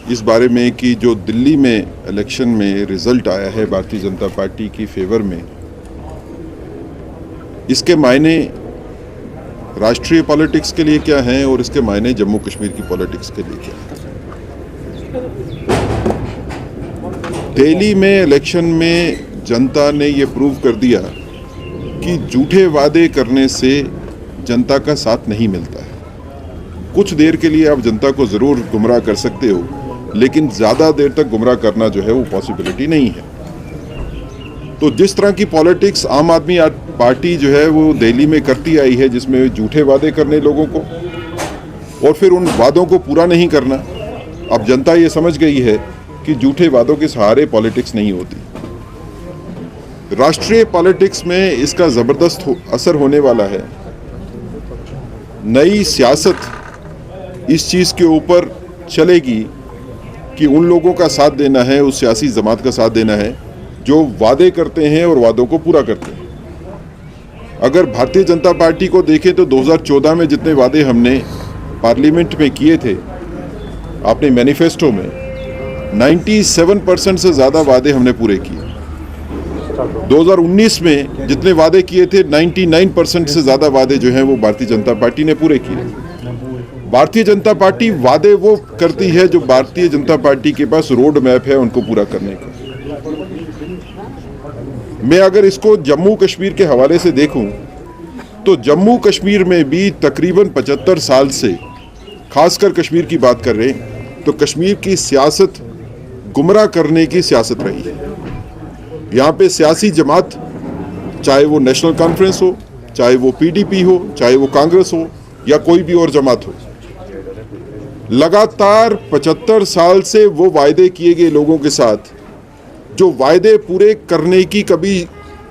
इस बारे में कि जो दिल्ली में इलेक्शन में रिजल्ट आया है भारतीय जनता पार्टी की फेवर में, इसके मायने राष्ट्रीय पॉलिटिक्स के लिए क्या हैं और इसके मायने जम्मू कश्मीर की पॉलिटिक्स के लिए क्या है। दिल्ली में इलेक्शन में जनता ने ये प्रूव कर दिया कि झूठे वादे करने से जनता का साथ नहीं मिलता है। कुछ देर के लिए आप जनता को ज़रूर गुमराह कर सकते हो, लेकिन ज़्यादा देर तक गुमराह करना जो है वो पॉसिबिलिटी नहीं है। तो जिस तरह की पॉलिटिक्स आम आदमी पार्टी जो है वो दिल्ली में करती आई है, जिसमें झूठे वादे करने लोगों को और फिर उन वादों को पूरा नहीं करना, अब जनता ये समझ गई है कि झूठे वादों के सहारे पॉलिटिक्स नहीं होती। राष्ट्रीय पॉलिटिक्स में इसका ज़बरदस्त असर होने वाला है। नई सियासत इस चीज़ के ऊपर चलेगी कि उन लोगों का साथ देना है, उस सियासी जमात का साथ देना है जो वादे करते हैं और वादों को पूरा करते हैं। अगर भारतीय जनता पार्टी को देखें तो 2014 में जितने वादे हमने पार्लियामेंट में किए थे, अपने मैनिफेस्टो में 97% से ज़्यादा वादे हमने पूरे किए। 2019 में जितने वादे किए थे 99% से ज़्यादा वादे जो हैं वो भारतीय जनता पार्टी ने पूरे किए। भारतीय जनता पार्टी वादे वो करती है जो भारतीय जनता पार्टी के पास रोड मैप है उनको पूरा करने का। मैं अगर इसको जम्मू कश्मीर के हवाले से देखूं तो जम्मू कश्मीर में भी तकरीबन 75 साल से, खासकर कश्मीर की बात कर रहे हैं तो कश्मीर की सियासत गुमराह करने की सियासत रही है। यहाँ पे सियासी जमात, चाहे वो नेशनल कॉन्फ्रेंस हो, चाहे वो पीडीपी हो, चाहे वो कांग्रेस हो या कोई भी और जमात हो, लगातार 75 साल से वो वायदे किए गए लोगों के साथ जो वायदे पूरे करने की कभी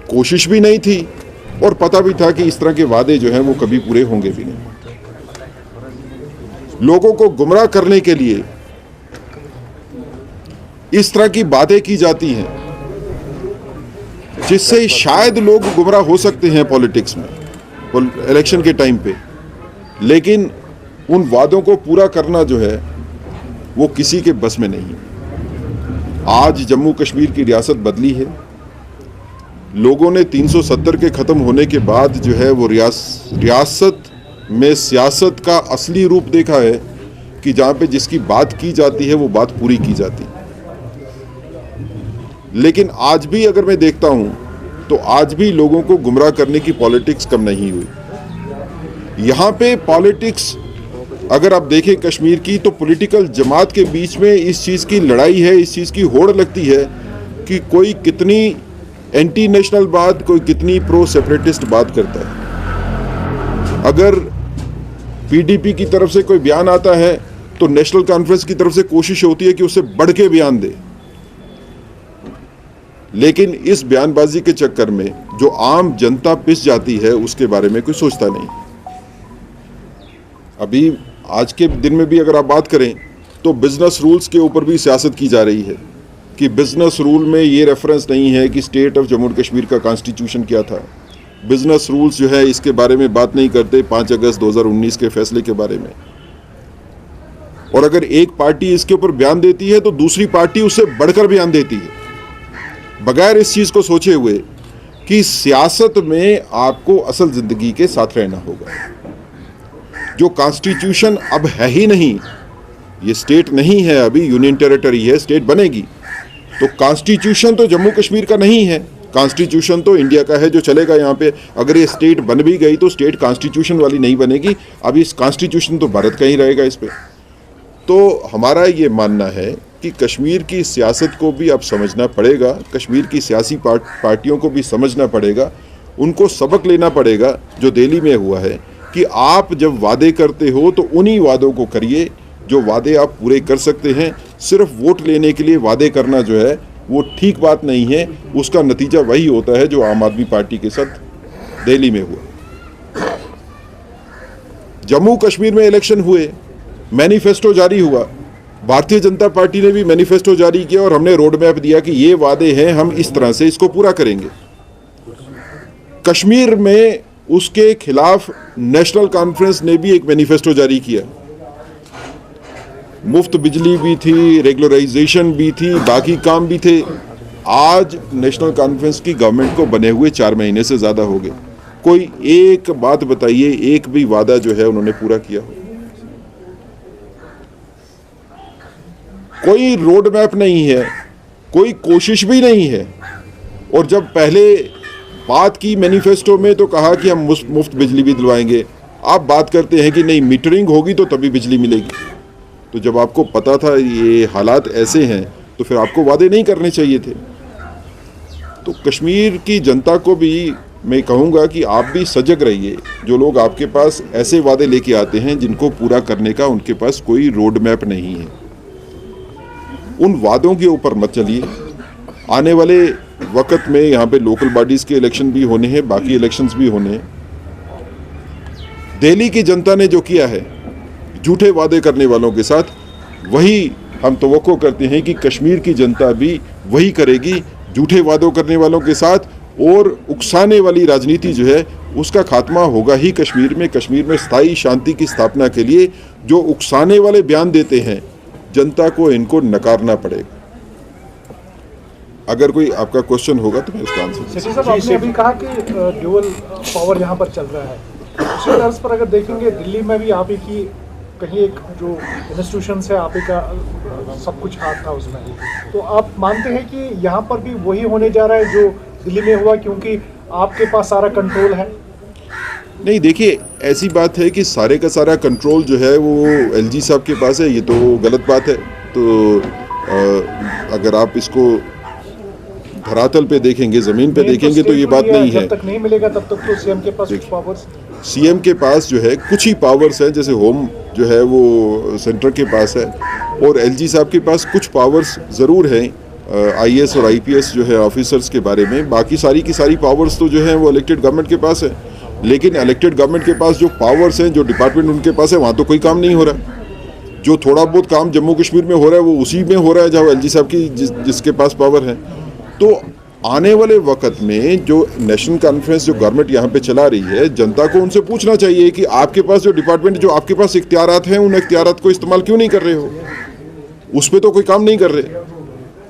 कोशिश भी नहीं थी और पता भी था कि इस तरह के वादे जो हैं वो कभी पूरे होंगे भी नहीं। लोगों को गुमराह करने के लिए इस तरह की बातें की जाती हैं जिससे शायद लोग गुमराह हो सकते हैं पॉलिटिक्स में, इलेक्शन के टाइम पे, लेकिन उन वादों को पूरा करना जो है वो किसी के बस में नहीं। आज जम्मू कश्मीर की रियासत बदली है। लोगों ने 370 के ख़त्म होने के बाद जो है वो रियासत में सियासत का असली रूप देखा है कि जहाँ पे जिसकी बात की जाती है वो बात पूरी की जाती है। लेकिन आज भी अगर मैं देखता हूँ तो आज भी लोगों को गुमराह करने की पॉलिटिक्स कम नहीं हुई। यहाँ पे पॉलिटिक्स अगर आप देखें कश्मीर की तो पॉलिटिकल जमात के बीच में इस चीज़ की लड़ाई है, इस चीज़ की होड़ लगती है कि कोई कितनी एंटी नेशनल बात, कोई कितनी प्रो सेपरेटिस्ट बात करता है। अगर पीडीपी की तरफ से कोई बयान आता है तो नेशनल कॉन्फ्रेंस की तरफ से कोशिश होती है कि उससे बढ़ के बयान दे, लेकिन इस बयानबाजी के चक्कर में जो आम जनता पिस जाती है उसके बारे में कोई सोचता नहीं। अभी आज के दिन में भी अगर आप बात करें तो बिजनेस रूल्स के ऊपर भी सियासत की जा रही है कि बिजनेस रूल में ये रेफरेंस नहीं है कि state of Jammu and Kashmir का कॉन्स्टिट्यूशन क्या था। बिजनेस रूल्स जो है इसके बारे में बात नहीं करते 5 अगस्त 2019 के फैसले के बारे में। और अगर एक पार्टी इसके ऊपर बयान देती है तो दूसरी पार्टी उससे बढ़कर बयान देती है, बगैर इस चीज़ को सोचे हुए कि सियासत में आपको असल ज़िंदगी के साथ रहना होगा। जो कॉन्स्टिट्यूशन अब है ही नहीं, ये स्टेट नहीं है, अभी यूनियन टेरिटरी है, स्टेट बनेगी तो कॉन्स्टिट्यूशन तो जम्मू कश्मीर का नहीं है, कॉन्स्टिट्यूशन तो इंडिया का है जो चलेगा यहाँ पे। अगर ये स्टेट बन भी गई तो स्टेट कॉन्स्टिट्यूशन वाली नहीं बनेगी, अभी इस कॉन्स्टिट्यूशन तो भारत का ही रहेगा इस पे। तो हमारा ये मानना है कि कश्मीर की सियासत को भी अब समझना पड़ेगा, कश्मीर की सियासी पार्टियों को भी समझना पड़ेगा, उनको सबक लेना पड़ेगा जो दिल्ली में हुआ है कि आप जब वादे करते हो तो उन्हीं वादों को करिए जो वादे आप पूरे कर सकते हैं। सिर्फ वोट लेने के लिए वादे करना जो है वो ठीक बात नहीं है। उसका नतीजा वही होता है जो आम आदमी पार्टी के साथ दिल्ली में हुआ। जम्मू कश्मीर में इलेक्शन हुए, मैनिफेस्टो जारी हुआ, भारतीय जनता पार्टी ने भी मैनिफेस्टो जारी किया और हमने रोड मैप दिया कि ये वादे हैं, हम इस तरह से इसको पूरा करेंगे। कश्मीर में उसके खिलाफ नेशनल कॉन्फ्रेंस ने भी एक मैनिफेस्टो जारी किया। मुफ्त बिजली भी थी, रेगुलराइजेशन भी थी, बाकी काम भी थे। आज नेशनल कॉन्फ्रेंस की गवर्नमेंट को बने हुए 4 महीने से ज़्यादा हो गए। कोई एक बात बताइए, एक भी वादा जो है उन्होंने पूरा किया हो? कोई रोड मैप नहीं है, कोई कोशिश भी नहीं है। और जब पहले बात की मैनिफेस्टो में तो कहा कि हम मुफ्त बिजली भी दिलवाएंगे। आप बात करते हैं कि नहीं, मीटरिंग होगी तो तभी बिजली मिलेगी। तो जब आपको पता था ये हालात ऐसे हैं तो फिर आपको वादे नहीं करने चाहिए थे। तो कश्मीर की जनता को भी मैं कहूँगा कि आप भी सजग रहिए। जो लोग आपके पास ऐसे वादे लेके आते हैं जिनको पूरा करने का उनके पास कोई रोड मैप नहीं है, उन वादों के ऊपर मत चलिए। आने वाले वक्त में यहाँ पे लोकल बॉडीज़ के इलेक्शन भी होने हैं, बाकी इलेक्शंस भी होने हैं। दिल्ली की जनता ने जो किया है झूठे वादे करने वालों के साथ, वही हम तवक्को करते हैं कि कश्मीर की जनता भी वही करेगी, झूठे वादों करने वालों के साथ। और उकसाने वाली राजनीति जो है उसका खात्मा होगा ही कश्मीर में। कश्मीर में स्थायी शांति की स्थापना के लिए जो उकसाने वाले बयान देते हैं, जनता को इनको नकारना पड़ेगा। अगर कोई आपका क्वेश्चन होगा तो मैं उसका आंसर। साहब, आपने अभी कहा कि ड्यूअल पावर यहाँ पर चल रहा है, उसी तर्ज पर अगर देखेंगे दिल्ली में भी आप ही की कहीं एक जो इंस्टीट्यूशन है आप ही का सब कुछ हाथ था उसमें, तो आप मानते हैं कि यहाँ पर भी वही होने जा रहा है जो दिल्ली में हुआ, क्योंकि आपके पास सारा कंट्रोल है? नहीं, देखिए ऐसी बात है कि सारे का सारा कंट्रोल जो है वो एलजी साहब के पास है, ये तो गलत बात है। तो अगर आप इसको धरातल पे देखेंगे, ज़मीन पे देखेंगे तो ये बात नहीं है। जब तक नहीं मिलेगा तब तक तो सीएम के पास कुछ पावर्स, सीएम के पास जो है कुछ ही पावर्स हैं, जैसे होम जो है वो सेंटर के पास है, और एलजी साहब के पास कुछ पावर्स ज़रूर हैं आईएएस और आईपीएस जो है ऑफिसर्स के बारे में। बाकी सारी की सारी पावर्स तो जो है वो इलेक्टेड गवर्नमेंट के पास है। लेकिन इलेक्टेड गवर्नमेंट के पास जो पावर्स हैं, जो डिपार्टमेंट उनके पास है, वहाँ तो कोई काम नहीं हो रहा। जो थोड़ा बहुत काम जम्मू कश्मीर में हो रहा है वो उसी में हो रहा है जहाँ एलजी साहब की जिसके पास पावर है। तो आने वाले वक्त में जो नेशनल कॉन्फ्रेंस जो गवर्नमेंट यहाँ पे चला रही है, जनता को उनसे पूछना चाहिए कि आपके पास जो डिपार्टमेंट, जो आपके पास इख्तियारात हैं, उन इख्तियारात को इस्तेमाल क्यों नहीं कर रहे हो? उस पर तो कोई काम नहीं कर रहे।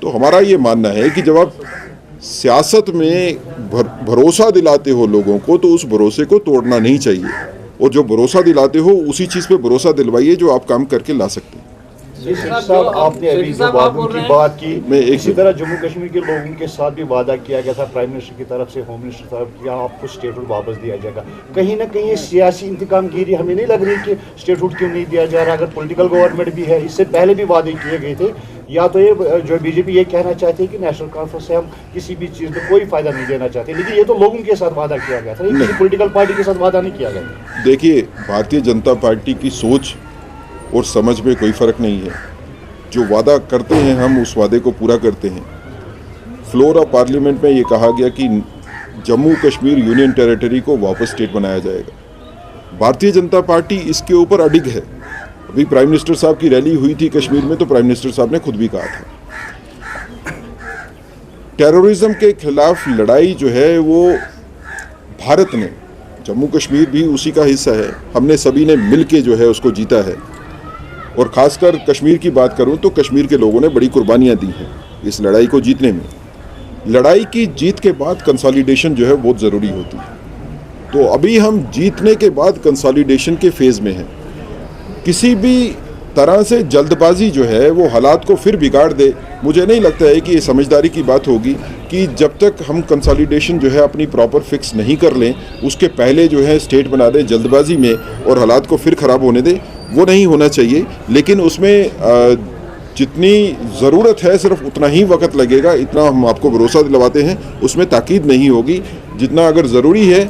तो हमारा ये मानना है कि जब आप सियासत में भरोसा दिलाते हो लोगों को, तो उस भरोसे को तोड़ना नहीं चाहिए, और जो भरोसा दिलाते हो उसी चीज़ पे भरोसा दिलवाइए जो आप काम करके ला सकते हैं। साहब, आपने अभी जो वादों की बात की, मैं इसी तरह जम्मू कश्मीर के लोगों के साथ भी वादा किया गया था प्राइम मिनिस्टर की तरफ से, होम मिनिस्टर की तरफ, या आपको स्टेटहुड वापस दिया जाएगा। कहीं ना कहीं सियासी इंतकामगिरी हमें नहीं लग रही कि स्टेटहुड क्यों नहीं दिया जा रहा? अगर पॉलिटिकल गवर्नमेंट भी है, इससे पहले भी वादे किए गए थे, या तो ये जो बीजेपी ये कहना चाहती है कि नेशनल कॉन्फ्रेंस से हम किसी भी चीज़ में कोई फायदा नहीं देना चाहते, लेकिन ये तो लोगों के साथ वादा किया गया था, किसी पॉलिटिकल पार्टी के साथ वादा नहीं किया गया। देखिए, भारतीय जनता पार्टी की सोच और समझ में कोई फ़र्क नहीं है। जो वादा करते हैं हम उस वादे को पूरा करते हैं। फ्लोर ऑफ पार्लियामेंट में ये कहा गया कि जम्मू कश्मीर यूनियन टेरिटरी को वापस स्टेट बनाया जाएगा। भारतीय जनता पार्टी इसके ऊपर अडिग है। अभी प्राइम मिनिस्टर साहब की रैली हुई थी कश्मीर में, तो प्राइम मिनिस्टर साहब ने खुद भी कहा था टेररिज्म के खिलाफ लड़ाई जो है वो भारत ने, जम्मू कश्मीर भी उसी का हिस्सा है, हमने सभी ने मिल के जो है उसको जीता है। और ख़ासकर कश्मीर की बात करूं तो कश्मीर के लोगों ने बड़ी कुर्बानियां दी हैं इस लड़ाई को जीतने में। लड़ाई की जीत के बाद कंसोलिडेशन जो है बहुत ज़रूरी होती है। तो अभी हम जीतने के बाद कंसोलिडेशन के फेज़ में हैं। किसी भी तरह से जल्दबाजी जो है वो हालात को फिर बिगाड़ दे, मुझे नहीं लगता है कि ये समझदारी की बात होगी कि जब तक हम कंसोलिडेशन जो है अपनी प्रॉपर फिक्स नहीं कर लें, उसके पहले जो है स्टेट बना दें जल्दबाजी में और हालात को फिर ख़राब होने दें, वो नहीं होना चाहिए। लेकिन उसमें जितनी ज़रूरत है सिर्फ उतना ही वक्त लगेगा, इतना हम आपको भरोसा दिलवाते हैं। उसमें ताकीद नहीं होगी, जितना अगर ज़रूरी है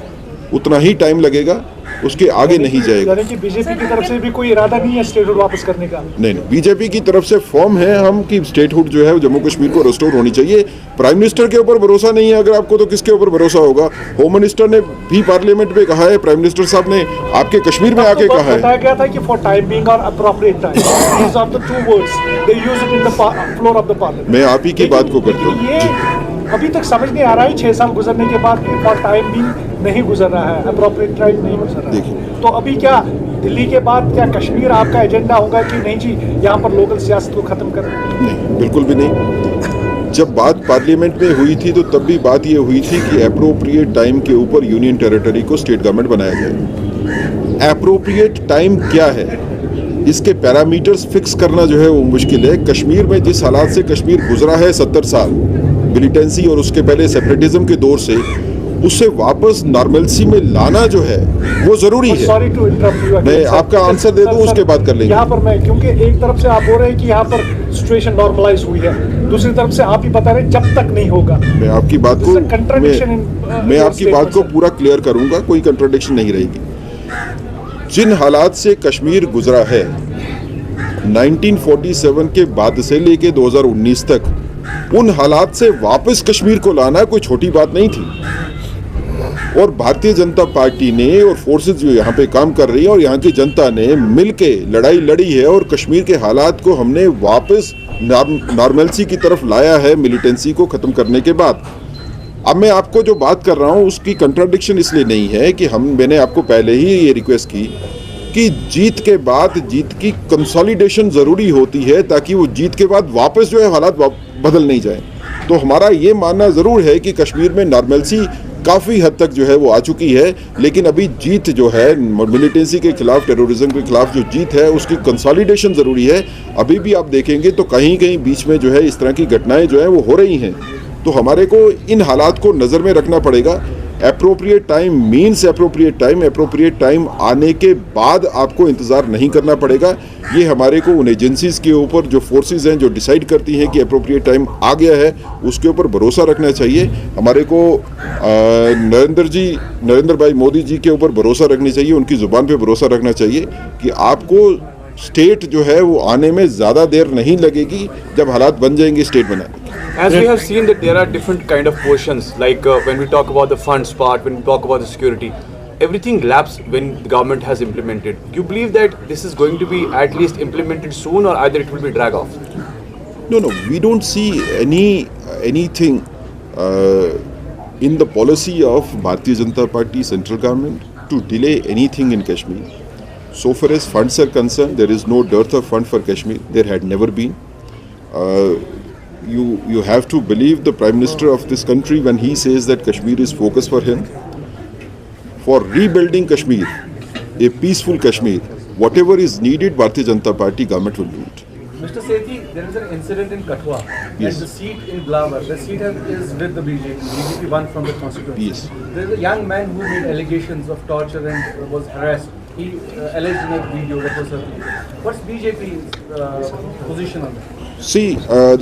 उतना ही टाइम लगेगा, उसके आगे नहीं जाएगा। यानी कि बीजेपी की तरफ से भी कोई इरादा नहीं है स्टेटहुड वापस करने का? नहीं, बीजेपी की तरफ से फॉर्म है हम कि स्टेटहुड जो है जम्मू कश्मीर को रिस्टोर होनी चाहिए। प्राइम मिनिस्टर के ऊपर भरोसा नहीं है अगर आपको, तो किसके ऊपर भरोसा होगा? होम मिनिस्टर ने भी पार्लियामेंट में कहा है, प्राइम मिनिस्टर साहब ने आपके कश्मीर में आके कहा है। बताया गया था कि फॉर टाइम बीइंग और appropriate time, these are the two words they use it in the floor of the parliament. मैं आप ही की बात को करता हूँ। ये अभी तक समझ नहीं आ रहा है 6 साल गुजरने के बाद फॉर टाइम बीइंग नहीं गुजर रहा है, एप्रोप्रिएट टाइम नहीं गुजर रहा है। देखिए, तो अभी क्या दिल्ली के बाद क्या कश्मीर आपका एजेंडा होगा कि नहीं जी यहाँ पर लोकल सियासत को खत्म करना? नहीं, बिल्कुल भी नहीं। जब बात पार्लियामेंट में हुई थी तो तब भी बात ये हुई थी कि एप्रोप्रिएट टाइम के ऊपर यूनियन टेरिटरी को स्टेट गवर्नमेंट बनाया जाए। एप्रोप्रिएट टाइम क्या है, इसके पैरामीटर्स फिक्स करना जो है वो मुश्किल है। कश्मीर में जिस हालात से कश्मीर गुजरा है 70 साल मिलिटेंसी और उसके पहले सेपरेटिज्म के दौर से, उससे वापस नॉर्मलसी में लाना जो है वो जरूरी है। सॉरी टू इंटरप्ट यू, मैं आपका आंसर दे दूं, उसके बाद कर लेंगे। यहाँ पर मैं, क्योंकि एक तरफ से आप बोल रहे हैं कि यहाँ पर सिचुएशन नॉर्मलाइज हुई है, दूसरी तरफ से आप ही बता रहे हैं जब तक नहीं होगा। मैं आपकी बात को मैं आपकी बात को statement, पूरा क्लियर करूंगा, कोई कंट्राडिक्शन नहीं रहेगी। जिन हालात से कश्मीर गुजरा है 1947 के बाद से लेके 2019 तक, उन हालात से वापस कश्मीर को लाना कोई छोटी बात नहीं थी। और भारतीय जनता पार्टी ने और फोर्सेस जो यहाँ पे काम कर रही है और यहाँ की जनता ने मिलके लड़ाई लड़ी है और कश्मीर के हालात को हमने वापस नॉर्मलसी की तरफ लाया है मिलिटेंसी को खत्म करने के बाद। अब मैं आपको जो बात कर रहा हूँ उसकी कंट्राडिक्शन इसलिए नहीं है कि मैंने आपको पहले ही ये रिक्वेस्ट की कि जीत के बाद जीत की कंसोलिडेशन ज़रूरी होती है ताकि वो जीत के बाद वापस जो है हालात बदल नहीं जाए। तो हमारा ये मानना ज़रूर है कि कश्मीर में नॉर्मलसी काफ़ी हद तक जो है वो आ चुकी है, लेकिन अभी जीत जो है मिलिटेंसी के खिलाफ, टेररिज्म के खिलाफ जो जीत है उसकी कंसोलिडेशन ज़रूरी है। अभी भी आप देखेंगे तो कहीं कहीं बीच में जो है इस तरह की घटनाएं जो है वो हो रही हैं। तो हमारे को इन हालात को नज़र में रखना पड़ेगा। Appropriate time means appropriate time आने के बाद आपको इंतज़ार नहीं करना पड़ेगा। ये हमारे को उन एजेंसीज़ के ऊपर जो फोर्सेस हैं जो डिसाइड करती हैं कि एप्रोप्रिएट टाइम आ गया है उसके ऊपर भरोसा रखना चाहिए। हमारे को नरेंद्र भाई मोदी जी के ऊपर भरोसा रखनी चाहिए, उनकी ज़ुबान पे भरोसा रखना चाहिए कि आपको स्टेट जो है वो आने में ज़्यादा देर नहीं लगेगी जब हालात बन जाएंगे स्टेट बनाने। As we have seen that there are different kind of portions, like when we talk about the funds part, when we talk about the security, everything lapses when the government has implemented. You believe that this is going to be at least implemented soon, or either it will be drag off? No, we don't see anything in the policy of Bharatiya Janata Party central government to delay anything in Kashmir. So far as funds are concerned, there is no dearth of fund for Kashmir. There had never been. You have to believe the Prime Minister of this country when he says that Kashmir is focus for him. For rebuilding Kashmir, a peaceful Kashmir, whatever is needed, Bharatiya Janata Party government will do it. Mr. Sethi, there is an incident in Kathua. Yes. And the seat in Glawar, the seat is with the BJP. BJP won from the constituency. Yes. There is a young man who made allegations of torture and was harassed. He alleged in a video that was circulated. What's BJP's position on that? See,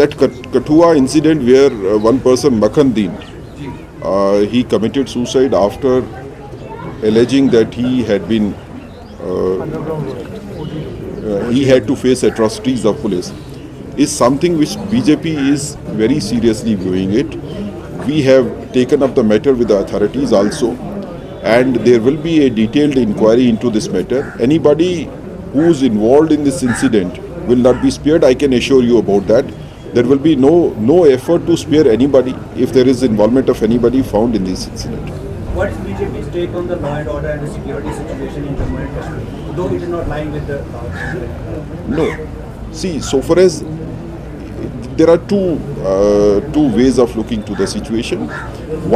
that Kathua incident where one person, Makhan Deen, he committed suicide after alleging that he had been, he had to face atrocities of police, is something which BJP is very seriously viewing it. We have taken up the matter with the authorities also, and there will be a detailed inquiry into this matter. Anybody who is involved in this incident will not be spared. I can assure you about that. There will be no effort to spare anybody if there is involvement of anybody found in this incident. What is BJP's take on the law and order and the security situation in Jammu and Kashmir, though it is not lying with the law? No. See, so far as there are two ways of looking to the situation.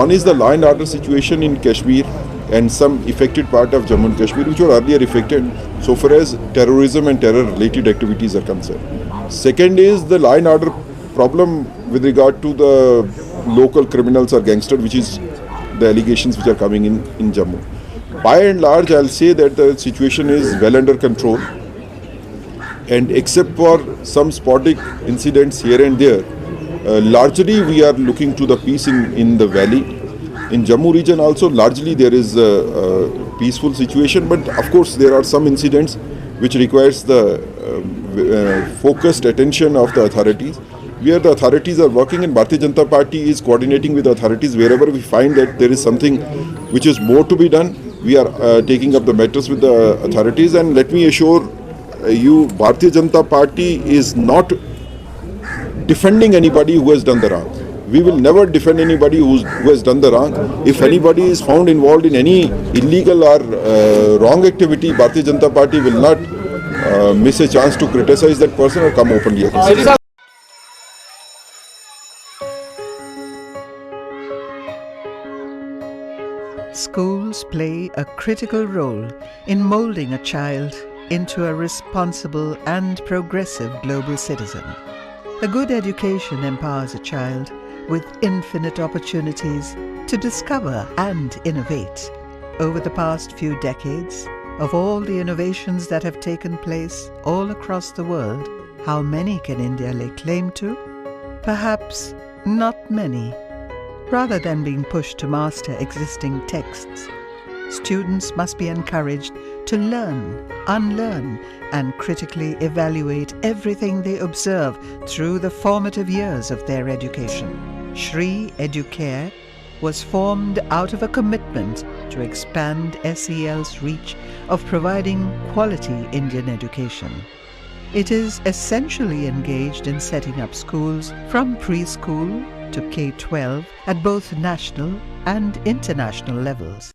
One is the law and order situation in Kashmir and some affected part of Jammu and Kashmir which were earlier affected so far as terrorism and terror related activities are concerned. Second is the law and order problem with regard to the local criminals or gangsters, which is the allegations which are coming in Jammu. By and large, I'll say that the situation is well under control, and except for some sporadic incidents here and there, largely we are looking to the peace in the valley. In Jammu region also, largely there is a peaceful situation, but of course there are some incidents which requires the focused attention of the authorities, where the authorities are working, and Bharatiya Janata Party is coordinating with the authorities wherever we find that there is something which is more to be done. We are taking up the matters with the authorities, and let me assure you, Bharatiya Janata Party is not defending anybody who has done the wrong. We will never defend anybody who has done the wrong. If anybody is found involved in any illegal or wrong activity, Bharatiya Janata Party will not miss a chance to criticize that person or come openly against him. Schools play a critical role in molding a child into a responsible and progressive global citizen. A good education empowers a child with infinite opportunities to discover and innovate. Over the past few decades, of all the innovations that have taken place all across the world, how many can India lay claim to? Perhaps not many. Rather than being pushed to master existing texts, students must be encouraged to learn, unlearn, and critically evaluate everything they observe through the formative years of their education. Shri Educare was formed out of a commitment to expand SEL's reach of providing quality Indian education. It is essentially engaged in setting up schools from preschool to K-12 at both national and international levels.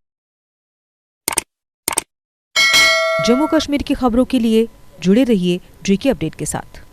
Jammu Kashmir की खबरों के लिए जुड़े रहिए GK update के साथ।